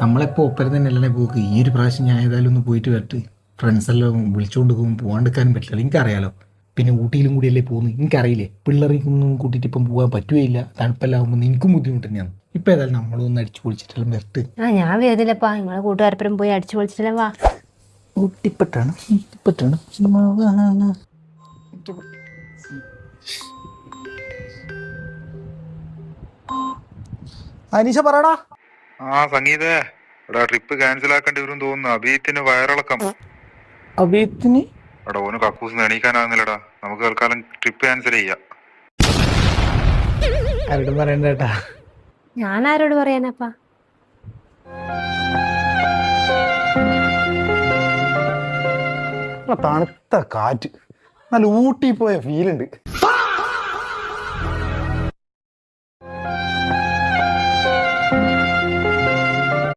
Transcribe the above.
നമ്മളെപ്പോൾ ഒപ്പരം തന്നെയല്ലേ പോക്ക്. ഈ ഒരു പ്രാവശ്യം ഞാൻ ഏതായാലും ഒന്ന് പോയിട്ട് വരട്ട്. ഫ്രണ്ട്സ് എല്ലാം വിളിച്ചുകൊണ്ട് പോകും, പോകാണ്ടിരിക്കാനും പറ്റില്ല, എനിക്കറിയാലോ. പിന്നെ ഊട്ടിയിലും കൂടിയല്ലേ പോകുന്നത്, എനിക്കറിയില്ലേ. പിള്ളേർക്കൊന്നും കൂട്ടിയിട്ട് ഇപ്പം പോകാൻ പറ്റുകയില്ല. തണുപ്പെല്ലാം ആകുമ്പോൾ എനിക്കും ബുദ്ധിമുട്ട് തന്നെയാണ്. ഇപ്പം ഏതായാലും നമ്മളൊന്ന് അടിച്ചു പൊളിച്ചിട്ടെല്ലാം വരട്ട്. ഞാൻ വരുന്നില്ലപ്പാ, നിങ്ങളെ കൂട്ടുകാരപ്പുറം പോയി അടിച്ചു പൊളിച്ചില്ല. വാ. ഊട്ടിപ്പെട്ടാണ്. അനീഷ പറയടാ. സംഗീതേ, എടാ ട്രിപ്പ് ക്യാൻസൽ ആക്കേണ്ടി വരും തോന്നുന്നു. അഭിയത്തിന് വയറിളക്കം. അഭിയത്തിന് എടാ ഓന് കക്കൂസ് എണീക്കാനാകുന്നില്ലടാ. നമുക്ക് തൽക്കാലം ട്രിപ്പ് ക്യാൻസൽ ചെയ്യാം. ആരോടും പറയണ്ടേട്ടാ. ഞാൻ ആരോട് പറയാനപ്പാ? തണുത്ത കാറ്റ്, നല്ല ഊട്ടി പോയ ഫീലുണ്ട്.